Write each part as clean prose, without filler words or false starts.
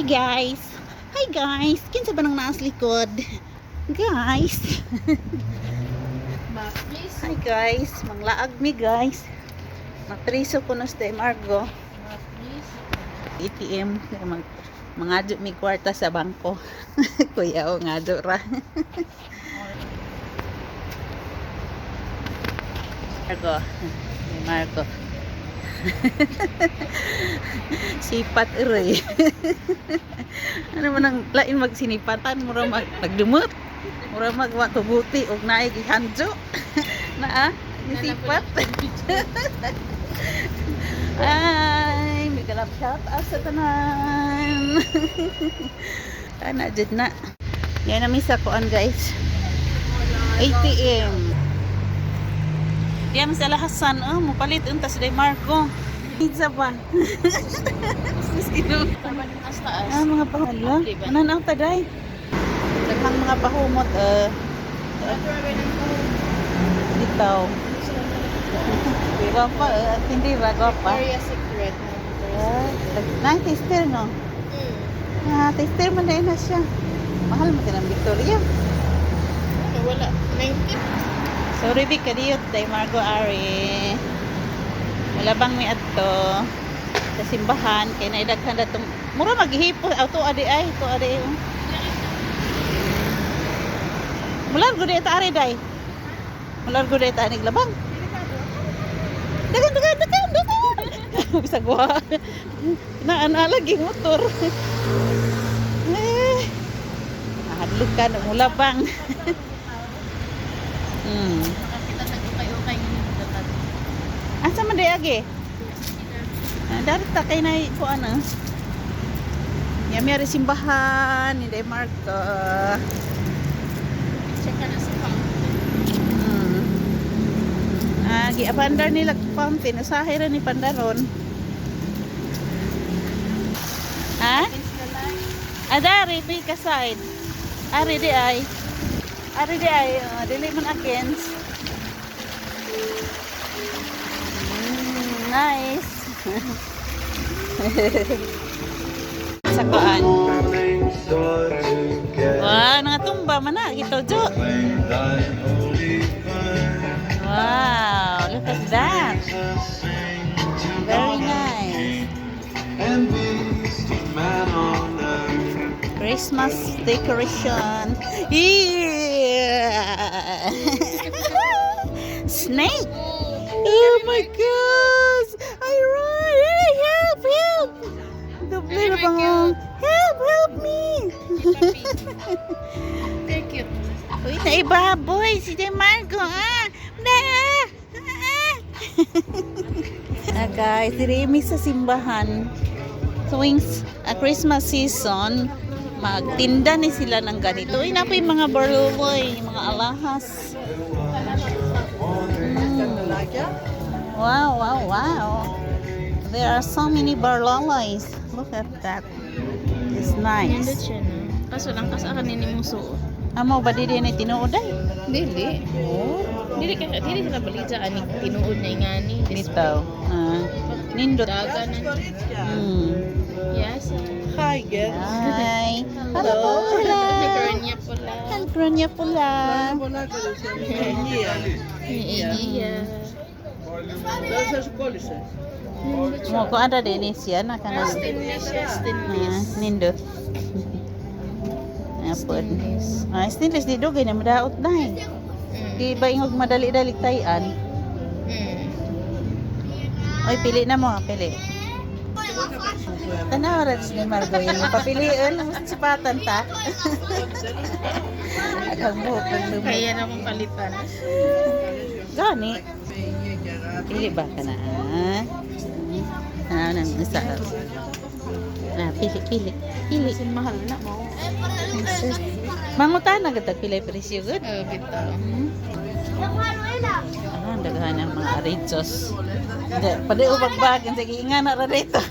guys. Hi guys. Kinsa ba nang naas likod? Guys. Hi guys. Manglaag mi guys. Mapriso ko na sa Margo. ATM. Mangadyo mi kwarta sa bangko. Kuya o ngadyo ra. Margo. Sipat eroy. Ano man ang lain magsinipatan mura magdumot. Mura magwatubuti og naay gihandjo. Naa, sipat. Ay, may galap shout out sa tanan. Ana jud na. Yan na misa koan guys. ATM. Diyan sa lahasan, mupalit untas day Marco. Pizza pa. Mga pahala. Anan ang taday. Daghang mga pahumot. Ditaw. Diba pa, hindi ba pa? Victoria's Secret. Taster no? Taster man na na siya. Mahal mo din ang Victoria. Wala. 90. Sorry big kadiyot day Margo Ari. Wala bang mi adto sa simbahan kay naidaghan datong mura maghihipo auto adi ay to adi. Mular gud ta ari day. Mular gud ta anig labang. Dagan. Bisa gua. Na lagi motor. Hadlok ka na mula bang. Kita nagukay-ukay ng dapat. Asa man day agi? Dari ta kay nay ko ana. Yami ari simbahan ni day Marco. Check ka na sa fountain. Gi apandar nila fountain usahay ra ni pandaron. Ha? Adari pi ka side. Ari di ay. Dili man against. Nice. Sakuan. Wah, nangatumba man na gito jo. Wow, look at that. Very nice. Christmas decoration. Yeah. Snake. Oh my gosh. I run. Hey, help. Doble na bang help me. Very cute. Uy, naibaboy si Day Marco. Guys, dirimi sa simbahan. Tuwing Christmas season, magtinda ni sila ng ganito. Uy, napoy mga barloy, mga alahas. Wow. There are so many barloys. Look at that. It's nice. Nandun siya na. Kaso lang kasaka nini mong suot. Amo ba di din tinuod ay? Dili. Dili sila balita ani tinuod na ingani. Dito. Nindot. Daga na. Yes. Hi guys. Hi. Hello. Gronya pula. Wala ka rin siya. Iya. Dahil sa kolise. Mo ko ada din siya na kana. Stainless. Nindot. Apod. Stainless di dugay na madaot na eh. Di ba ingog madali-dali tayan? Oy, pili na mo, pili. Tanaw ra ni Margo yan. Papiliin mo sa sipatan ta. Ang buhok ng lumi. Kaya na akong palitan. Gani. Pili ba ka na? Nang isa. Pili. Kasi mahal na mo. Mangutan na gitag pilay presyo good. Bitaw. Daghan ang mga aritos. Pwede upagbagin. Sige, nga na ra dito.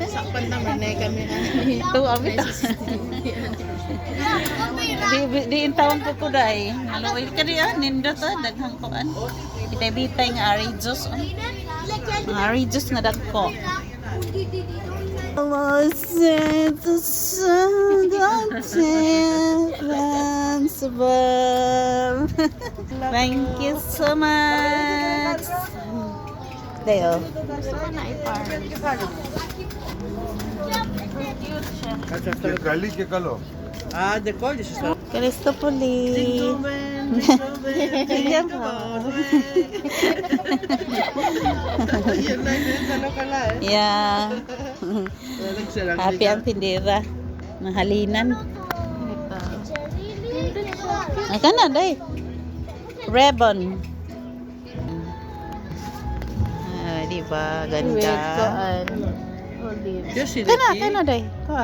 Sakpan naman na kami na. Ito, abit. Di intawang ko ko dahi. Maluwil ka diyan. Nindot daghang koan. Bitay-bitay nga aritos. Mga aritos na dagko. Blessed the sun that heavens above. Thank you so much. Deo. Κάτσε αυτό. Καλή και καλό. Άντε, κόλλησες τώρα. Ευχαριστώ πολύ. Γυρνάει, δεν ήταν καλά, Yeah. Δεν ξέρω. Happy ang tindera. Nahalinan. Aka na, day. Ribbon. Ah, di ba? Ganda. Ποιος είναι Kana, εκεί? kana, day. Ka.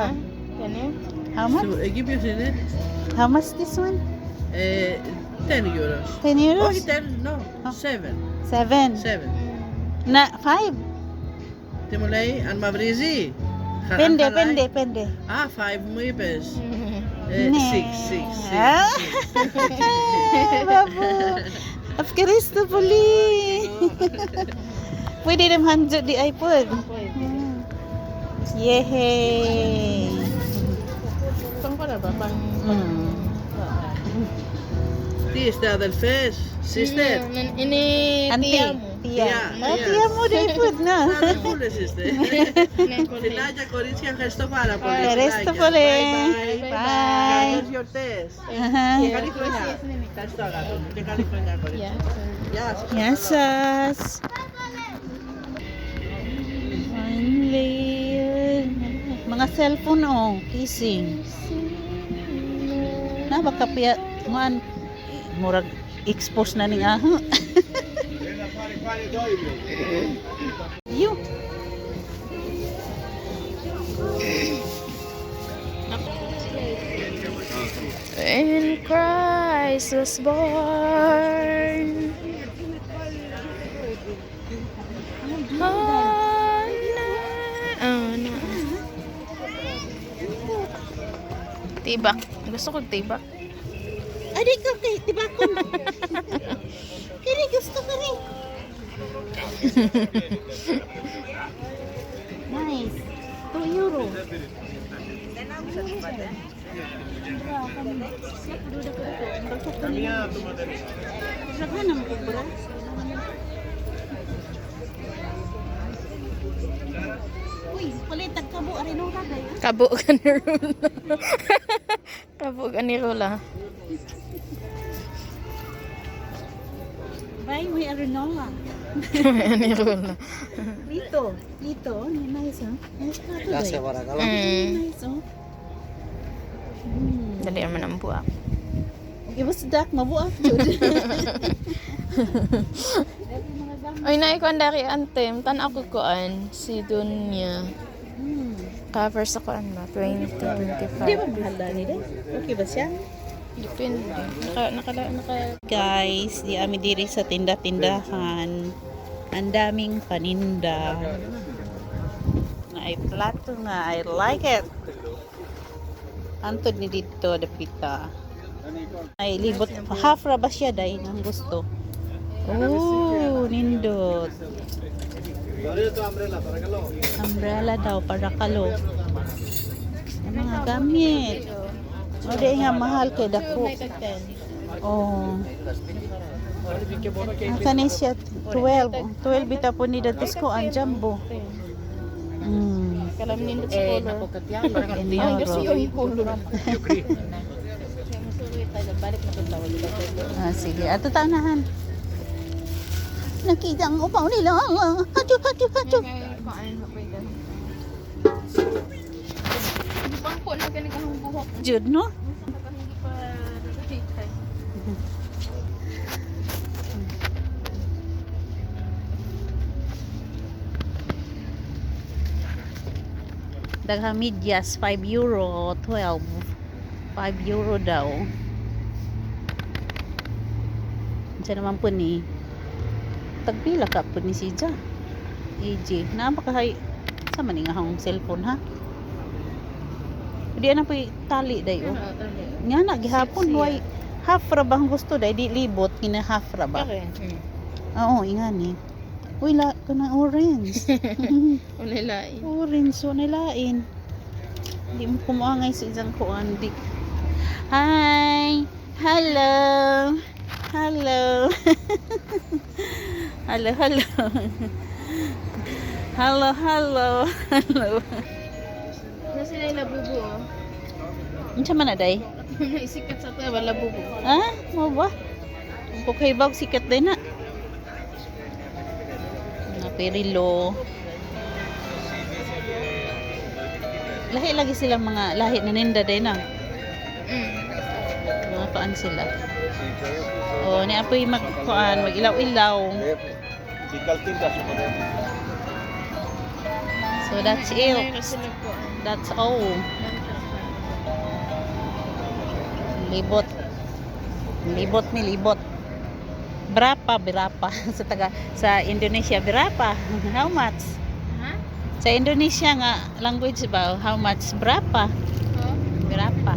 How much? Εκεί ποιος είναι? How much this one? 10 euros. 10 euros? Όχι 10, no. 7. 7. 7. Na, 5. Τι μου λέει, αν μαυρίζει. Pende, pende, pende. Α, 5 μου είπες. Ναι. 6. Ah, Babu. Ευχαριστώ πολύ. Pwede rin 100 di iPod. Yehey. Pang pala ba? Pang... Τι είστε αδελφές, sister. Ini Auntie. tia mo. Tia. Tia, Ah, tia. tia mo di iPod na. Αδελφούλες είστε. Φιλάκια κορίτσια, ευχαριστώ πάρα πολύ. Ευχαριστώ Φιλάκια. πολύ. Bye, bye. Bye. Καλές γιορτές. Και καλή χρονιά. Ευχαριστώ αγάπη μου. Και καλή χρονιά κορίτσια. Γεια σας. Gya sas. Finally. Mga cellphone oh, kissing. Na baka piya man murag expose na ning aho. You. When Christ was born. Tibak. Gusto ko tibak. Adi ko kay tibakon. Kini gusto ko rin. Nice. 2 euro. Uy, palitan ka mo ari nung kagay. Kabo ka ni Rula. Kabo ka ni Rula. Bye, may arenola. Ni Rula. Dito, dito, nice oh. Nice ka to. Nice oh. Dali naman ang buwak. Ibas dak mabuak jud. Ay, naikuan dari antem. Tan ako kuan. Si Dunya. Cover sa kuan ba? Di 2025. ba mahal ni de? Okay ba siya? Depende. Naka. Guys, di ami diri sa tinda-tindahan. Ang daming paninda. Na ay plato nga, I like it. Antod ni dito dapita. Ay libot half ra ba siya dai ang gusto. Oh, nindot. Umbrella daw para kalo. Ang mga gamit. O di nga mahal kay dako. Oh. Ang kanin siya 12. 12 bita po ni datos ko ang jumbo. Kalam nindot sa color. Ay, Kasi yung color. Ah, sige. Ato tanahan. Nakita ang upaw nila. Hatu, hatu, hatu. Bangko na ganun kahang buhok. Jud, no? Hindi pa nakikita. Daghang medyas, 5 euro, 12. 5 euro daw. Diyan naman po ni tagpila ka po ni si Ja. AJ. Napakahay. Sa maning ahong cellphone ha? Di na po tali dayo. Nga na, gihapon. Why? Half ra ba ang gusto day? Di libot. Kina half ra ba? Oo, ingani. Uy, kanang orange. Unilay. Orange, so nilain. Hindi mo kumuangay sa isang kuan. Di. Hi! Hello! Hello! Hello, hello! Hello, hello! Hello! Na sila yung labubo, oh. Ano siya man na, day? Isikat sa ito, labubo. Ah, mo ba? Okay, bag sikat din na. Perilo. Lahi lagi silang mga lahi na ninda din na. Mga paan sila. Oh, ni apoy magkuan, mag-ilaw-ilaw. So that's it. That's all. Libot. Libot mi libot. Berapa sa Indonesia berapa? How much? Ha? Sa Indonesia nga language ba? How much? Berapa? Oh. Berapa?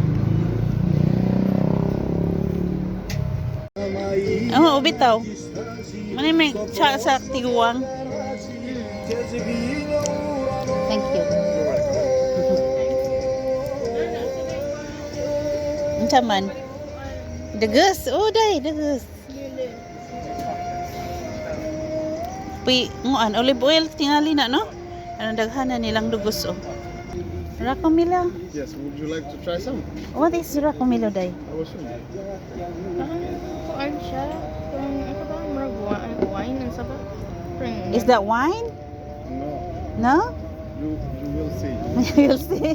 Oh, bitaw. Mani may sa tiguang. Thank you. Unsa man? Deges. Oh, day, deges. Nguan olive oil tingali na no? Ano daghanan nilang dugos oh. Rakomilo. Yes, would you like to try some? What is rakomilo day? I will show you. Kuan siya. Kung ito ba, marag wine ang saba. Is that wine? No, No? you will see. You'll see.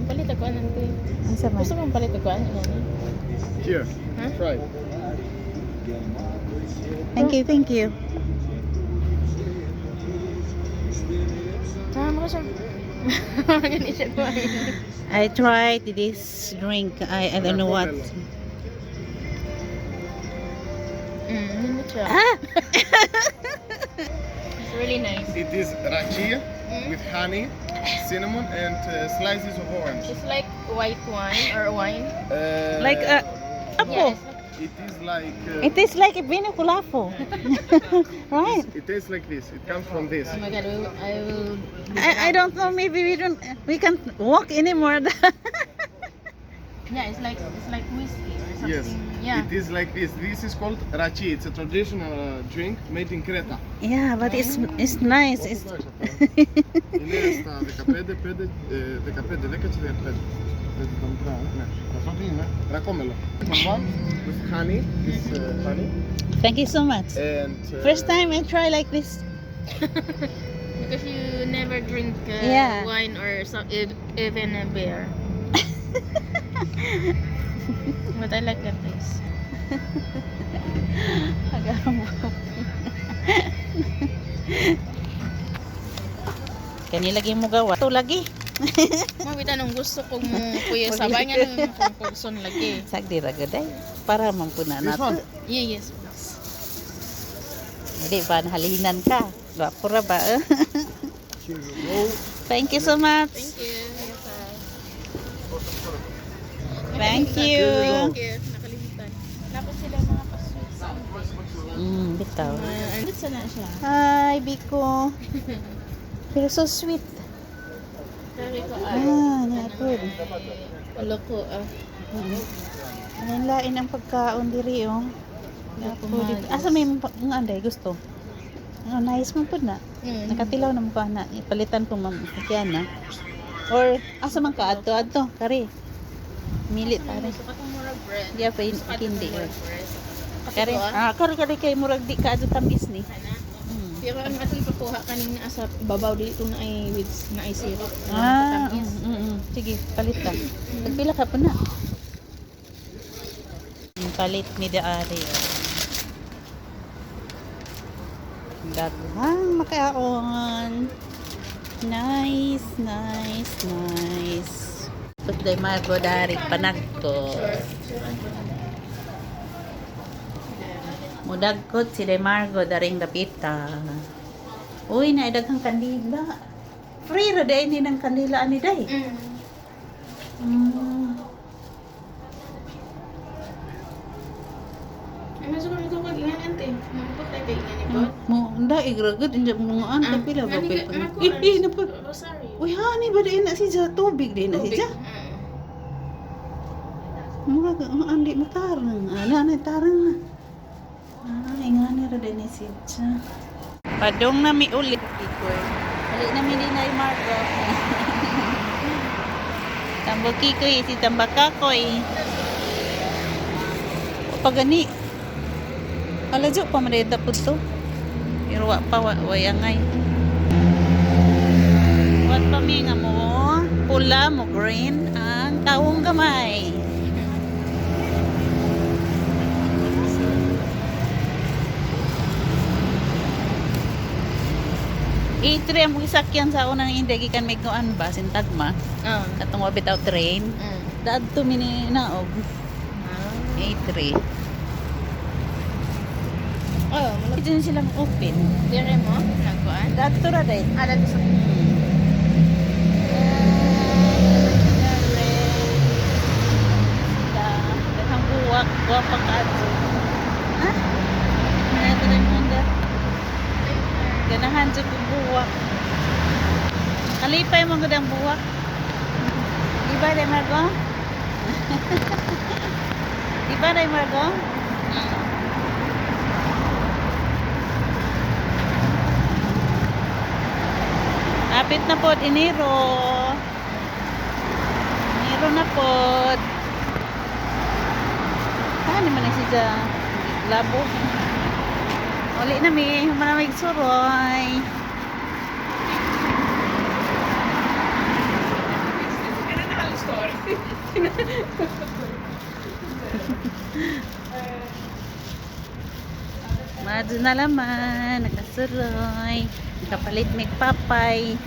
Palit ako anong ko. Unsa man? Gusto kong palit ako Here, Huh? try. Thank you, thank you. Tama ko siya. Ganun siya kuan. I tried this drink. I don't know what. Hindi siya. Ah! It's really nice. It is rachia with honey, cinnamon, and slices of orange. It's like white wine or wine. Like apo. It is like. It is like a vino culafo. Right? It tastes like this. It comes from this. Oh my god, I will. I don't know, maybe we can't walk anymore. Yeah, it's like whiskey or something. Yes. Yeah. It is like this. This is called rachi. It's a traditional drink made in Creta. Yeah, but it's nice. It's Είναι στα 15, 10 Αυτό τι είναι, ρακόμελο. One with honey, this honey. Thank you so much. And First time I try like this. Because you never drink Yeah. wine or even a beer. But I like that taste. Kani lagi mo gawa. Ito lagi. Mabita nung gusto kong kuya sabay nga nung kung person lagi. Sagdi ra gaday. Para man po na this nato. one. Yeah, yes. Please. Hindi ba nahalinan ka? Gwapo ra ba? Here you go. Thank you so much. Thank you. Yes, Thank you. Thank you. Nakalimutan. Tapos sila mga pa-sweets. Bitaw. Ano sana siya? Hi, Biko. Pero so sweet. Sabi ko, Napod. Alo ko, Ang lain ang pagkaon diri oh. Napod. Asa may nga anday gusto? Nice man pud na. Nakatilaw na mo ka na. Palitan ko mamukyan na. Or asa man ka adto kari. Milit tare. Gusto ka itong murag bread. Diya pa hindi. Kari? Kari kay murag di ka adto tamis ni. Pero ang atong pakuha kanina sa babaw dito na ay with na ay syrup. Sige, palit ka. Nagpila ka pa na. Palit mi daari. Daghang makaon. Nice, nice, nice. Putday Margo dari panagko. Mudagkot si Demargo daring dapita. Uy, naidaghang kandila. Free ra day ni ng kandila ani day. Ay, masuk kami ko kag-ingan, ante. Mabot tayo kay ingan ito. Mo nda igragad inja mga anta pila ba Ani pay. ka, ako, Na pa. Rosario. Uy, hani ba din na si Ja tubig din na si Ja. Mga andi matarang. Ana na tarang na. Ingani ra din ni si Ja. Padong na mi ulit ikoy. Uli na mi din ay Margo. Tambo kikoy si tambakakoy. Pagani. Alajo pa madeta pud to. Pero wa pa wayangay. Wat pa mi nga mo pula mo green ang tawong gamay. I-try mo isakyan sa unang indegi kan may kuan ba sintagma katong wa bitaw train. Daad to mini naog. A3. Oh, malapit. Diyan silang open. Dire mo? Nagkuan? Daad to ra din. Ada sa Daghang buwak, wapang kadto. Ha? Ito rin munda. Ganahan dyan kong buwak. Kalipay mo gudang buwak. Diba day Margo? Diba day Margo? Apit na pod Enero. Enero na pod. Ano man si Ja labo. Uli na mi, maraming suroy. Madu na laman, nakasuroy. Nakapalit may papay.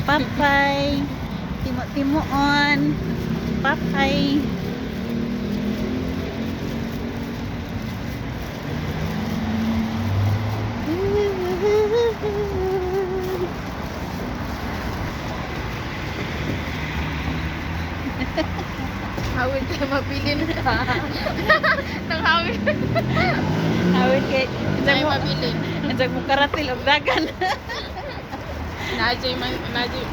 Papay. Timo-timoon. Papay. hawid kayo mabilin ka. Nang hawid. Awit kay Tayo mabilin. Anjak mo karatil og dagan. Nadyo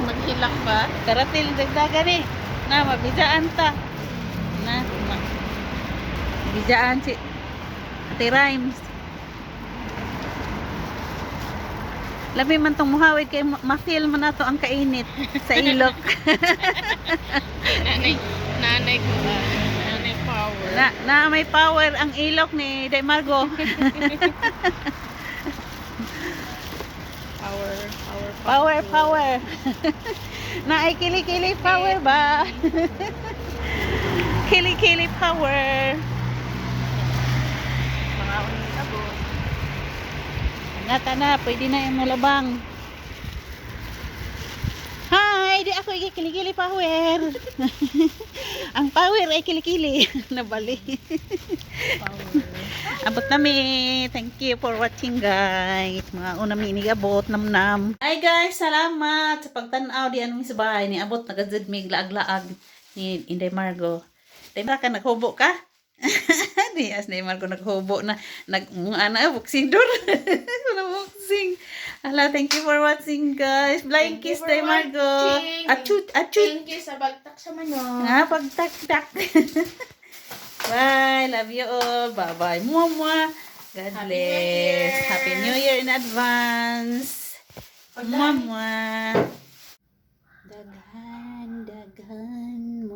maghilak ba? Karatil og dagan eh. Na mabijaan ta. Na bijaan si Ate Rhymes. Labi man tong muhawid kay ma-feel man nato ang kainit sa ilok. Nanay ko ba? Nanay power. Na may power ang ilok ni Day Margo. Power. Na ay kili-kili power ba? Kili-kili power. Mga unitabo. Ngata na, pwede na yung malabang. Hi, di ako kilikili power. Ang power ay kilikili. Nabali. Abot nami. Thank you for watching guys. Mga una minigabot namnam. Hi guys, salamat sa pagtanaw di anong sa bahay ni abot nagadzud mig laag-laag ni Inday Margo. Dahil ka naghubo ka? Di as na Margo naghubo na ana buksidor. Wala boxing. Hala, thank you for watching guys. Flying kiss Day Margo. Achut. Thank you sa bagtak sa manok. Pagtak-tak. Bye. Love you all. Bye-bye. Mwah-mwah. God bless. Happy New Year in advance. Mwah-mwah. Daghan mo